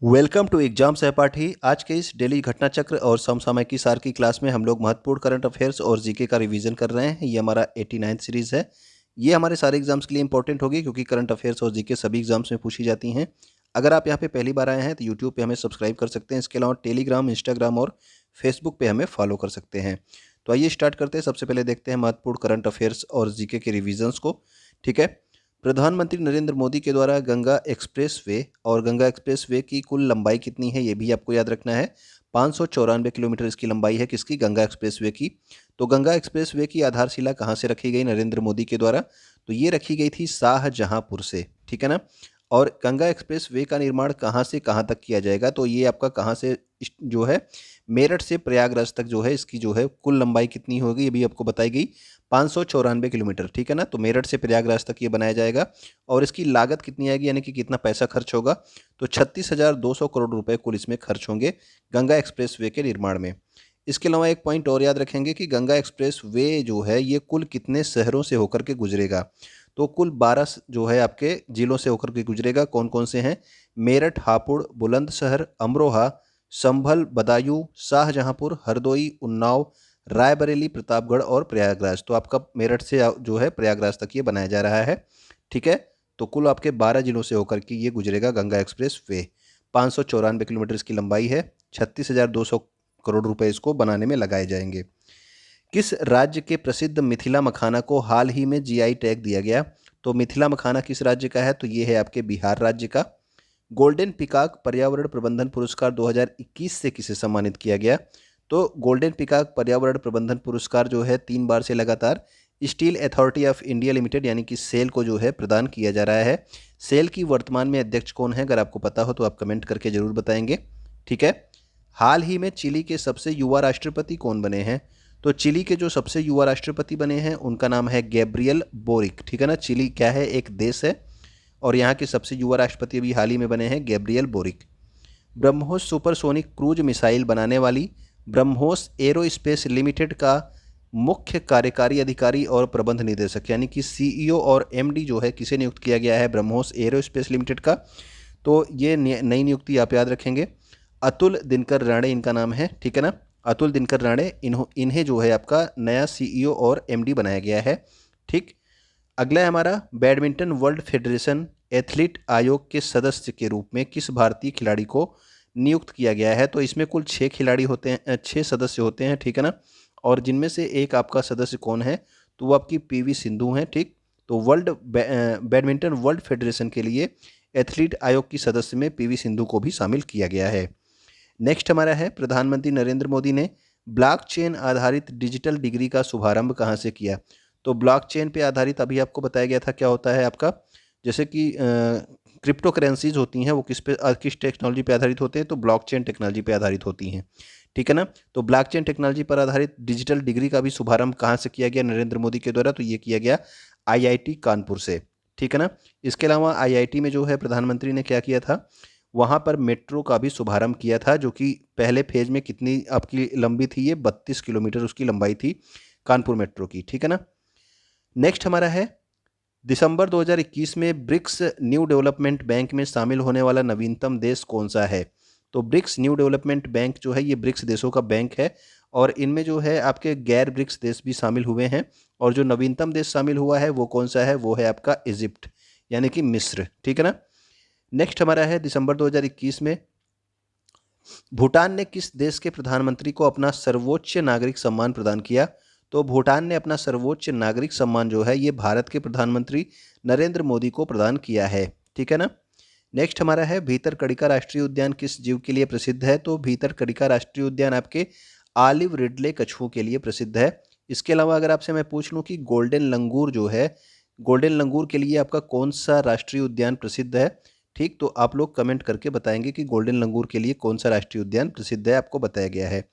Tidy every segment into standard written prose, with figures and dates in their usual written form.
Welcome to exam सहपाठी। आज के इस डेली घटना चक्र और समसामयिकी सार की क्लास में हम लोग महत्वपूर्ण करंट अफेयर्स और जीके का रिवीजन कर रहे हैं। ये हमारा 89th सीरीज़ है। ये हमारे सारे एग्जाम्स के लिए इंपॉर्टेंट होगी क्योंकि करंट अफेयर्स और जीके सभी एग्जाम्स में पूछी जाती हैं। अगर आप यहाँ पे पहली बार आए हैं तो यूट्यूब पे हमें सब्सक्राइब कर सकते हैं। इसके अलावा टेलीग्राम, इंस्टाग्राम और फेसबुक पे हमें फॉलो कर सकते हैं। तो आइए स्टार्ट करते हैं। सबसे पहले देखते हैं महत्वपूर्ण करंट अफेयर्स और जीके के रिविजन्स को। ठीक है। प्रधानमंत्री नरेंद्र मोदी के द्वारा गंगा एक्सप्रेसवे और गंगा एक्सप्रेसवे की कुल लंबाई कितनी है, ये भी आपको याद रखना है। 594 किलोमीटर इसकी लंबाई है। किसकी? गंगा एक्सप्रेसवे की। तो गंगा एक्सप्रेसवे की आधारशिला कहाँ से रखी गई नरेंद्र मोदी के द्वारा? तो ये रखी गई थी शाहजहांपुर से। ठीक है ना। और गंगा एक्सप्रेसवे का निर्माण कहाँ से कहाँ तक किया जाएगा? तो ये आपका कहाँ से जो है, मेरठ से प्रयागराज तक जो है, इसकी जो है कुल लंबाई कितनी होगी ये भी आपको बताई गई, 594 किलोमीटर। ठीक है ना। तो मेरठ से प्रयागराज तक ये बनाया जाएगा। और इसकी लागत कितनी आएगी, यानी कि कितना पैसा खर्च होगा? तो 36,200 करोड़ रुपए कुल इसमें खर्च होंगे गंगा एक्सप्रेसवे के निर्माण में। इसके अलावा एक पॉइंट और याद रखेंगे कि गंगा एक्सप्रेस वे जो है ये कुल कितने शहरों से होकर के गुजरेगा? तो कुल 12 जो है आपके जिलों से होकर के गुजरेगा। कौन कौन से हैं? मेरठ, हापुड़, बुलंदशहर, अमरोहा, संभल, बदायूं, शाहजहांपुर, हरदोई, उन्नाव, रायबरेली, प्रतापगढ़ और प्रयागराज। तो आपका मेरठ से जो है प्रयागराज तक ये बनाया जा रहा है। ठीक है। तो कुल आपके 12 जिलों से होकर के ये गुजरेगा गंगा एक्सप्रेस वे। 594 किलोमीटर इसकी लंबाई है। 36,200 करोड़ रुपए इसको बनाने में लगाए जाएंगे। किस राज्य के प्रसिद्ध मिथिला मखाना को हाल ही में जीआई टैग दिया गया? तो मिथिला मखाना किस राज्य का है? तो ये है आपके बिहार राज्य का। गोल्डन पिकॉक पर्यावरण प्रबंधन पुरस्कार 2021 से किसे सम्मानित किया गया? तो गोल्डन पिकॉक पर्यावरण प्रबंधन पुरस्कार जो है 3 बार से लगातार steel authority of India limited यानी कि सेल को जो है प्रदान किया जा रहा है। सेल की वर्तमान में अध्यक्ष कौन है? अगर आपको पता हो तो आप कमेंट करके जरूर बताएंगे। ठीक है। हाल ही में चिली के सबसे युवा राष्ट्रपति कौन बने हैं? तो चिली के जो सबसे युवा राष्ट्रपति बने हैं उनका नाम है गैब्रियल बोरिक। ठीक है ना। चिली क्या है? एक देश है। और यहाँ के सबसे युवा राष्ट्रपति अभी हाल ही में बने हैं Gabriel boric. BrahMos supersonic cruise missile बनाने वाली ब्रह्मोस एरोस्पेस लिमिटेड का मुख्य कार्यकारी अधिकारी और प्रबंध निदेशक यानी कि सीईओ और एमडी जो है किसे नियुक्त किया गया है ब्रह्मोस एरोस्पेस लिमिटेड का? तो ये नई नियुक्ति आप याद रखेंगे, अतुल दिनकर राणे इनका नाम है। ठीक है ना। अतुल दिनकर राणे इन्हें जो है आपका नया सीईओ और एमडी बनाया गया है। ठीक। अगला है हमारा, बैडमिंटन वर्ल्ड फेडरेशन एथलीट आयोग के सदस्य के रूप में किस भारतीय खिलाड़ी को नियुक्त किया गया है? तो इसमें कुल 6 खिलाड़ी होते हैं, 6 सदस्य होते हैं। ठीक है ना। और जिनमें से एक आपका सदस्य कौन है? तो वो आपकी पीवी सिंधु हैं। ठीक। तो बैडमिंटन वर्ल्ड फेडरेशन के लिए एथलीट आयोग की सदस्य में पीवी सिंधु को भी शामिल किया गया है। नेक्स्ट हमारा है, प्रधानमंत्री नरेंद्र मोदी ने ब्लॉकचेन आधारित डिजिटल डिग्री का शुभारंभ कहाँ से किया? तो ब्लॉकचेन पे आधारित अभी आपको बताया गया था क्या होता है आपका, जैसे कि क्रिप्टो करेंसीज होती हैं वो किस टेक्नोलॉजी पे आधारित होते हैं? तो ब्लॉकचेन टेक्नोलॉजी पे आधारित होती हैं। ठीक है ना। तो ब्लॉकचेन टेक्नोलॉजी पर आधारित डिजिटल डिग्री का भी शुभारंभ कहाँ से किया गया नरेंद्र मोदी के द्वारा? तो ये किया गया आईआईटी कानपुर से। ठीक है ना। इसके अलावा आईआईटी में जो है प्रधानमंत्री ने क्या किया था, वहाँ पर मेट्रो का भी शुभारंभ किया था, जो कि पहले फेज में कितनी आपकी लंबी थी? ये 32 किलोमीटर उसकी लंबाई थी कानपुर मेट्रो की। ठीक है ना। नेक्स्ट हमारा है, दिसंबर 2021 में ब्रिक्स न्यू डेवलपमेंट बैंक में शामिल होने वाला नवीनतम देश कौन सा है? तो ब्रिक्स न्यू डेवलपमेंट बैंक जो है ये ब्रिक्स देशों का बैंक है। और इनमें जो है आपके गैर ब्रिक्स देश भी शामिल हुए हैं। और जो नवीनतम देश शामिल हुआ है वो कौन सा है? वो है आपका इजिप्ट यानी कि मिस्र। ठीक है ना। नेक्स्ट हमारा है, दिसंबर 2021 में भूटान ने किस देश के प्रधानमंत्री को अपना सर्वोच्च नागरिक सम्मान प्रदान किया? तो भूटान ने अपना सर्वोच्च नागरिक सम्मान जो है ये भारत के प्रधानमंत्री नरेंद्र मोदी को प्रदान किया है। ठीक है ना। नेक्स्ट हमारा है, भीतरकनिका राष्ट्रीय उद्यान किस जीव के लिए प्रसिद्ध है? तो भीतरकनिका राष्ट्रीय उद्यान आपके ऑलिव रिडले कछुओं के लिए प्रसिद्ध है। इसके अलावा अगर आपसे मैं पूछ लूँ कि गोल्डन लंगूर जो है, गोल्डन लंगूर के लिए आपका कौन सा राष्ट्रीय उद्यान प्रसिद्ध है? ठीक। तो आप लोग कमेंट करके बताएंगे कि गोल्डन लंगूर के लिए कौन सा राष्ट्रीय उद्यान प्रसिद्ध है, आपको बताया गया है।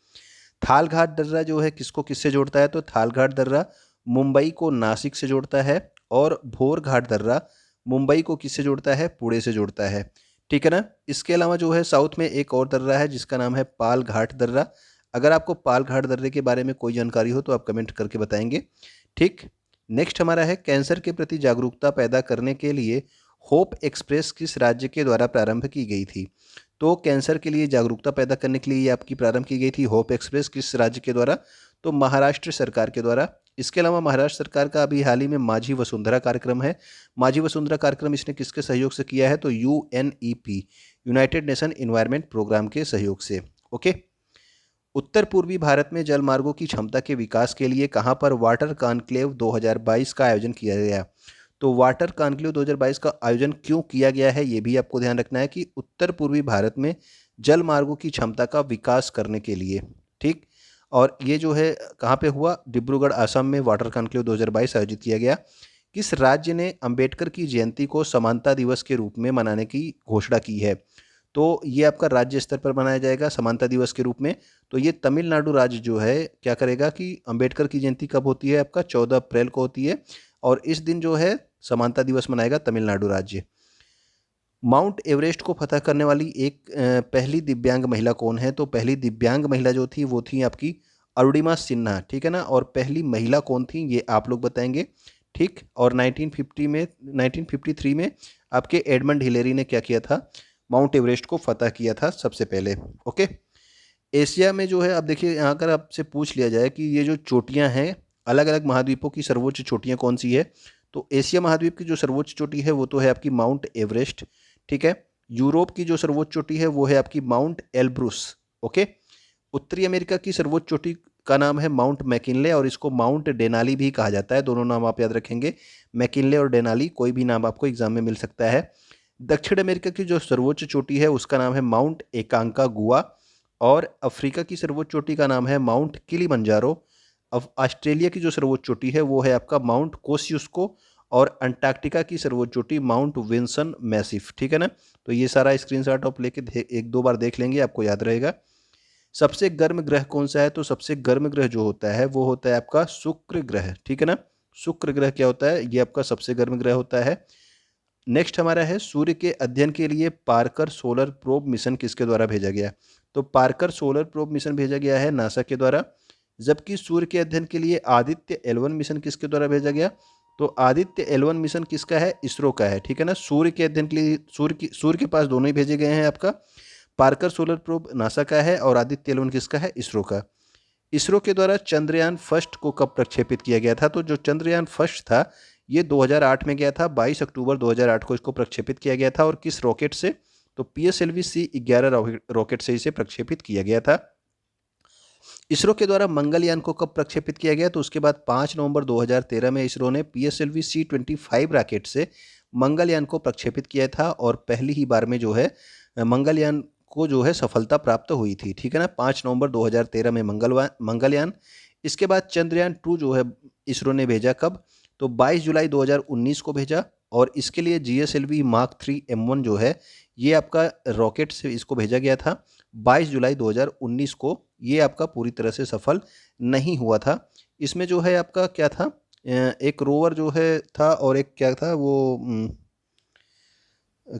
थालघाट दर्रा जो है किसको किससे जोड़ता है? तो थालघाट दर्रा मुंबई को नासिक से जोड़ता है। और भोर घाट दर्रा मुंबई को किससे जोड़ता है? पुणे से जोड़ता है। ठीक है ना। इसके अलावा जो है साउथ में एक और दर्रा है जिसका नाम है पाल घाट दर्रा। अगर आपको पाल घाट दर्रे के बारे में कोई जानकारी हो तो आप कमेंट करके बताएंगे। ठीक। नेक्स्ट हमारा है, कैंसर के प्रति जागरूकता पैदा करने के लिए होप एक्सप्रेस किस राज्य के द्वारा प्रारंभ की गई थी? तो कैंसर के लिए जागरूकता पैदा करने के लिए ये आपकी प्रारंभ की गई थी होप एक्सप्रेस, किस राज्य के द्वारा? तो महाराष्ट्र सरकार के द्वारा। इसके अलावा महाराष्ट्र सरकार का अभी हाल ही में माझी वसुंधरा कार्यक्रम है। माझी वसुंधरा कार्यक्रम इसने किसके सहयोग से किया है? तो UNEP, United Nation Environment Programme के सहयोग से। ओके। उत्तर पूर्वी भारत में जल मार्गों की क्षमता के विकास के लिए कहाँ पर वाटर कॉन्क्लेव 2022 का आयोजन किया गया? तो वाटर कॉन्क्लेव 2022 का आयोजन क्यों किया गया है, ये भी आपको ध्यान रखना है कि उत्तर पूर्वी भारत में जल मार्गों की क्षमता का विकास करने के लिए। ठीक। और ये जो है कहाँ पे हुआ? डिब्रूगढ़, असम में वाटर कॉन्क्लेव 2022 आयोजित किया गया। किस राज्य ने अंबेडकर की जयंती को समानता दिवस के रूप में मनाने की घोषणा की है? तो ये आपका राज्य स्तर पर मनाया जाएगा समानता दिवस के रूप में। तो ये तमिलनाडु राज्य जो है क्या करेगा कि अंबेडकर की जयंती कब होती है? आपका 14 अप्रैल को होती है, और इस दिन जो है समानता दिवस मनाएगा तमिलनाडु राज्य। माउंट एवरेस्ट को फतह करने वाली एक पहली दिव्यांग महिला कौन है? तो पहली दिव्यांग महिला जो थी वो थी आपकी अरुणिमा सिन्हा। ठीक है ना। और पहली महिला कौन थी ये आप लोग बताएंगे। ठीक। और 1953 में आपके एडमंड हिलेरी ने क्या किया था? माउंट एवरेस्ट को फतह किया था सबसे पहले। ओके। एशिया में जो है, अब देखिए यहाँ अगर आपसे पूछ लिया जाए कि ये जो चोटियाँ हैं, अलग अलग महाद्वीपों की सर्वोच्च चोटियाँ कौन सी है? तो एशिया महाद्वीप की जो सर्वोच्च चोटी है वो तो है आपकी माउंट एवरेस्ट। ठीक है। यूरोप की जो सर्वोच्च चोटी है वो है आपकी माउंट एल्ब्रुस। ओके। उत्तरी अमेरिका की सर्वोच्च चोटी का नाम है माउंट मैकिनले, और इसको माउंट डेनाली भी कहा जाता है। दोनों नाम आप याद रखेंगे, मैकिनले और डेनाली, कोई भी नाम आपको एग्जाम में मिल सकता है। दक्षिण अमेरिका की जो सर्वोच्च चोटी है उसका नाम है माउंट एकांकागुआ, और अफ्रीका की सर्वोच्च चोटी का नाम है माउंट किलिमंजारो। अब ऑस्ट्रेलिया की जो सर्वोच्च चोटी है वो है आपका माउंट कोसियुस्को, और अंटार्कटिका की सर्वोच्च चोटी माउंट विल्सन मैसिफ। ठीक है ना। तो ये सारा स्क्रीनशॉट आप लेके एक दो बार देख लेंगे, आपको याद रहेगा। सबसे गर्म ग्रह कौन सा है? तो सबसे गर्म ग्रह जो होता है वो होता है आपका शुक्र ग्रह। ठीक है ना। शुक्र ग्रह क्या होता है? ये आपका सबसे गर्म ग्रह होता है। नेक्स्ट हमारा है सूर्य के अध्ययन के लिए पार्कर सोलर प्रोब मिशन किसके द्वारा भेजा गया? तो पार्कर सोलर प्रोब मिशन भेजा गया है नासा के द्वारा। जबकि सूर्य के अध्ययन के लिए आदित्य L1 मिशन किसके द्वारा भेजा गया? तो आदित्य L1 मिशन किसका है? इसरो का है। ठीक है ना। सूर्य के अध्ययन के लिए सूर्य के पास दोनों ही भेजे गए हैं आपका। पार्कर सोलर प्रोब नासा का है, और आदित्य L1 किसका है? इसरो का। इसरो के द्वारा चंद्रयान फर्स्ट को कब प्रक्षेपित किया गया था? तो जो चंद्रयान फर्स्ट था ये 2008 में गया था। 22 अक्टूबर 2008 को इसको प्रक्षेपित किया गया था। और किस रॉकेट से? तो PSLV C11 रॉकेट से इसे प्रक्षेपित किया गया था। इसरो के द्वारा मंगलयान को कब प्रक्षेपित किया गया? तो उसके बाद 5 नवंबर 2013 में इसरो ने PSLV C25 रॉकेट से मंगलयान को प्रक्षेपित किया था, और पहली ही बार में जो है मंगलयान को जो है सफलता प्राप्त हुई थी। ठीक है ना। 5 नवंबर 2013 में मंगलयान। इसके बाद चंद्रयान 2 जो है इसरो ने भेजा कब? तो 22 जुलाई 2019 को भेजा, और इसके लिए GSLV Mark 3 M1 जो है ये आपका रॉकेट से इसको भेजा गया था 22 जुलाई 2019 को। ये आपका पूरी तरह से सफल नहीं हुआ था। इसमें जो है आपका क्या था, एक रोवर जो है था, और एक क्या था वो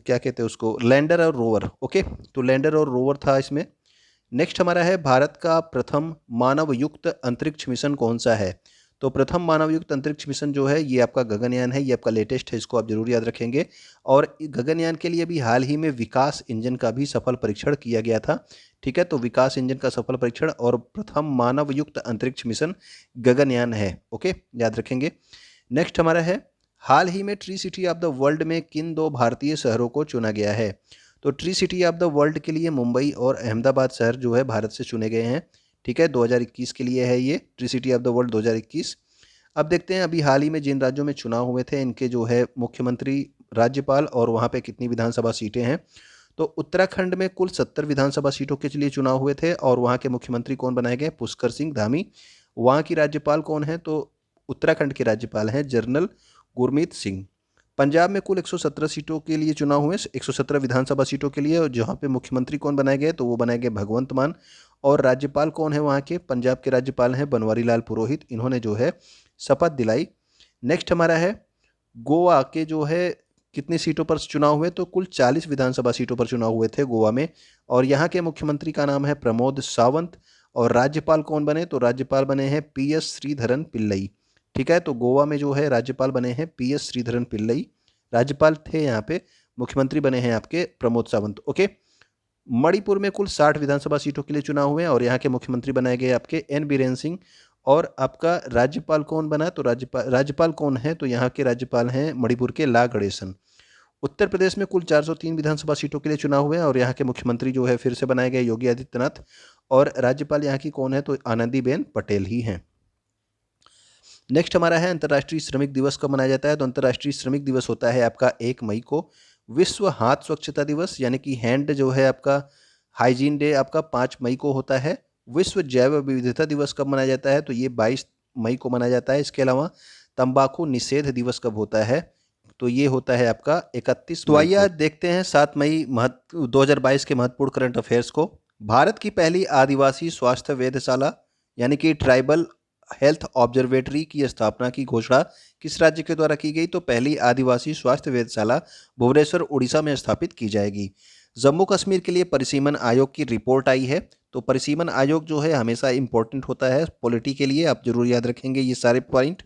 क्या कहते हैं उसको, लैंडर और रोवर। ओके। तो लैंडर और रोवर था इसमें। नेक्स्ट हमारा है भारत का प्रथम मानवयुक्त अंतरिक्ष मिशन कौन सा है? तो प्रथम मानवयुक्त अंतरिक्ष मिशन जो है ये आपका गगनयान है। ये आपका लेटेस्ट है, इसको आप जरूर याद रखेंगे। और गगनयान के लिए भी हाल ही में विकास इंजन का भी सफल परीक्षण किया गया था। ठीक है। तो विकास इंजन का सफल परीक्षण और प्रथम मानवयुक्त अंतरिक्ष मिशन गगनयान है। ओके, याद रखेंगे। नेक्स्ट हमारा है हाल ही में tree city of the world में किन दो भारतीय शहरों को चुना गया है? तो tree city of the world के लिए मुंबई और अहमदाबाद शहर जो है भारत से चुने गए हैं। ठीक है। 2021 के लिए है ये tree city of the world 2021। अब देखते हैं अभी हाल ही में जिन राज्यों में चुनाव हुए थे इनके जो है मुख्यमंत्री, राज्यपाल और वहाँ पे कितनी विधानसभा सीटें हैं। तो उत्तराखंड में कुल 70 विधानसभा सीटों के लिए चुनाव हुए थे, और वहाँ के मुख्यमंत्री कौन बनाए गए? पुष्कर सिंह धामी। वहाँ की राज्यपाल कौन है? तो उत्तराखंड के राज्यपाल हैं जनरल गुरमीत सिंह। पंजाब में कुल 117 सीटों के लिए चुनाव हुए, 117 विधानसभा सीटों के लिए, और जहाँ पे मुख्यमंत्री कौन बनाए गए? तो वो बनाए गए भगवंत मान। और राज्यपाल कौन है वहाँ के? पंजाब के राज्यपाल हैं बनवारी लाल पुरोहित। इन्होंने जो है शपथ दिलाई। नेक्स्ट हमारा है गोवा के जो है कितनी सीटों पर चुनाव हुए? तो कुल 40 विधानसभा सीटों पर चुनाव हुए थे गोवा में, और यहाँ के मुख्यमंत्री का नाम है प्रमोद सावंत। और राज्यपाल कौन बने? तो राज्यपाल बने हैं PS श्रीधरन पिल्लई। ठीक है। तो गोवा में जो है राज्यपाल बने हैं PS श्रीधरन पिल्लई, राज्यपाल थे यहाँ पे। मुख्यमंत्री बने हैं आपके प्रमोद सावंत। ओके। मणिपुर में कुल 60 विधानसभा सीटों के लिए चुनाव हुए और यहाँ के मुख्यमंत्री बनाए गए आपके एन बीरेन सिंह। और आपका राज्यपाल कौन बना, तो राज्यपाल कौन है, तो यहाँ के राज्यपाल हैं मणिपुर के ला गणेशन। उत्तर प्रदेश में कुल 403 विधानसभा सीटों के लिए चुनाव हुए और यहाँ के मुख्यमंत्री जो है फिर से बनाए गए योगी आदित्यनाथ। और राज्यपाल यहाँ की कौन है, तो आनंदीबेन पटेल ही हैं। नेक्स्ट हमारा है अंतर्राष्ट्रीय श्रमिक दिवस कब मनाया जाता है, तो अंतर्राष्ट्रीय श्रमिक दिवस होता है आपका 1 मई को। विश्व हाथ स्वच्छता दिवस यानी कि हैंड जो है आपका हाइजीन डे आपका 5 मई को होता है। विश्व जैव विविधता दिवस कब मनाया जाता है, तो ये 22 मई को मनाया जाता है। इसके अलावा तंबाकू निषेध दिवस कब होता है, तो ये होता है आपका 31 तो आइए आज देखते हैं 7 मई 2022 के महत्वपूर्ण करंट अफेयर्स को। भारत की पहली आदिवासी स्वास्थ्य वेधशाला यानी कि ट्राइबल हेल्थ ऑब्जर्वेटरी की स्थापना की घोषणा किस राज्य के द्वारा की गई, तो पहली आदिवासी स्वास्थ्य वेधशाला भुवनेश्वर उड़ीसा में स्थापित की जाएगी। जम्मू कश्मीर के लिए परिसीमन आयोग की रिपोर्ट आई है। तो परिसीमन आयोग जो है हमेशा इंपॉर्टेंट होता है पॉलिटी के लिए, आप जरूर याद रखेंगे ये सारे पॉइंट।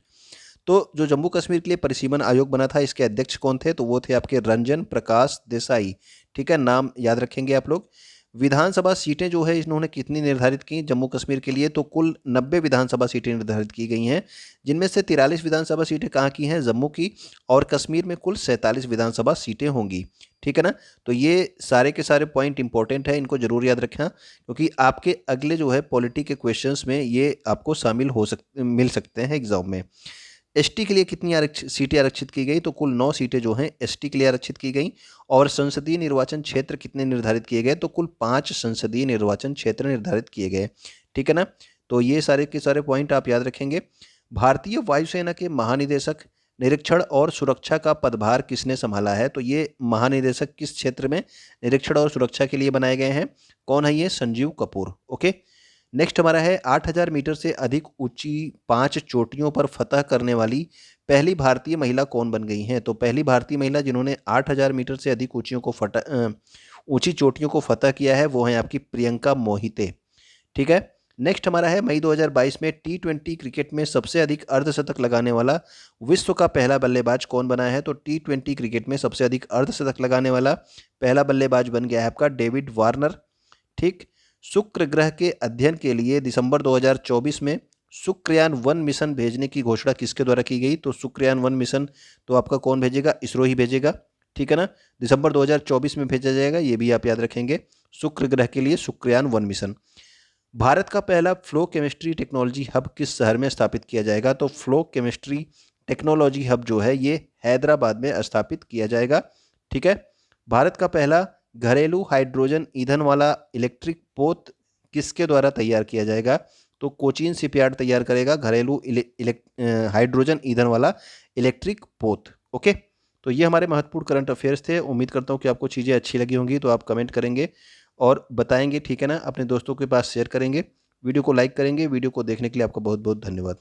तो जो जम्मू कश्मीर के लिए परिसीमन आयोग बना था इसके अध्यक्ष कौन थे, तो वो थे आपके रंजन प्रकाश देसाई। ठीक है, नाम याद रखेंगे आप लोग। विधानसभा सीटें जो है इन्होंने कितनी निर्धारित की जम्मू कश्मीर के लिए, तो कुल 90 विधानसभा सीटें निर्धारित की गई हैं, जिनमें से 43 विधानसभा सीटें कहाँ की हैं, जम्मू की। और कश्मीर में कुल 47 विधानसभा सीटें होंगी। ठीक है ना, तो ये सारे के सारे पॉइंट इंपॉर्टेंट है, इनको जरूर याद रखना क्योंकि आपके अगले जो है पॉलिटी के क्वेश्चंस में ये आपको शामिल मिल सकते हैं एग्जाम में। एसटी के लिए कितनी सीटें आरक्षित की गई, तो कुल 9 सीटें जो हैं एसटी के लिए आरक्षित की गई। और संसदीय निर्वाचन क्षेत्र कितने निर्धारित किए गए, तो कुल 5 संसदीय निर्वाचन क्षेत्र निर्धारित किए गए। ठीक है ना, तो ये सारे के सारे पॉइंट आप याद रखेंगे। भारतीय वायुसेना के महानिदेशक निरीक्षण और सुरक्षा का पदभार किसने संभाला है, तो ये महानिदेशक किस क्षेत्र में निरीक्षण और सुरक्षा के लिए बनाए गए हैं, कौन है ये, संजीव कपूर। ओके, नेक्स्ट हमारा है 8000 मीटर से अधिक ऊंची 5 चोटियों पर फतह करने वाली पहली भारतीय महिला कौन बन गई हैं, तो पहली भारतीय महिला जिन्होंने 8000 मीटर से अधिक ऊंची चोटियों को फतह किया है वो है आपकी प्रियंका मोहिते। ठीक है, नेक्स्ट हमारा है मई 2022 में T20 क्रिकेट में सबसे अधिक अर्धशतक लगाने वाला विश्व का पहला बल्लेबाज कौन बना है, तो T20 क्रिकेट में सबसे अधिक अर्धशतक लगाने वाला पहला बल्लेबाज बन गया है आपका डेविड वार्नर। ठीक, शुक्र ग्रह के अध्ययन के लिए दिसंबर 2024 में शुक्रयान 1 मिशन भेजने की घोषणा किसके द्वारा की गई, तो शुक्रयान 1 मिशन तो आपका कौन भेजेगा, इसरो ही भेजेगा। ठीक है ना, दिसंबर 2024 में भेजा जाएगा, ये भी आप याद रखेंगे, शुक्र ग्रह के लिए शुक्रयान 1 मिशन। भारत का पहला फ्लो केमिस्ट्री टेक्नोलॉजी हब किस शहर में स्थापित किया जाएगा, तो फ्लो केमिस्ट्री टेक्नोलॉजी हब जो है ये हैदराबाद में स्थापित किया जाएगा। ठीक है, भारत का पहला घरेलू हाइड्रोजन ईंधन वाला इलेक्ट्रिक पोत किसके द्वारा तैयार किया जाएगा, तो कोचीन शिपयार्ड तैयार करेगा घरेलू हाइड्रोजन ईंधन वाला इलेक्ट्रिक पोत। ओके, तो ये हमारे महत्वपूर्ण करंट अफेयर्स थे। उम्मीद करता हूँ कि आपको चीज़ें अच्छी लगी होंगी, तो आप कमेंट करेंगे और बताएंगे। ठीक है ना, अपने दोस्तों के पास शेयर करेंगे, वीडियो को लाइक करेंगे। वीडियो को देखने के लिए आपका बहुत बहुत धन्यवाद।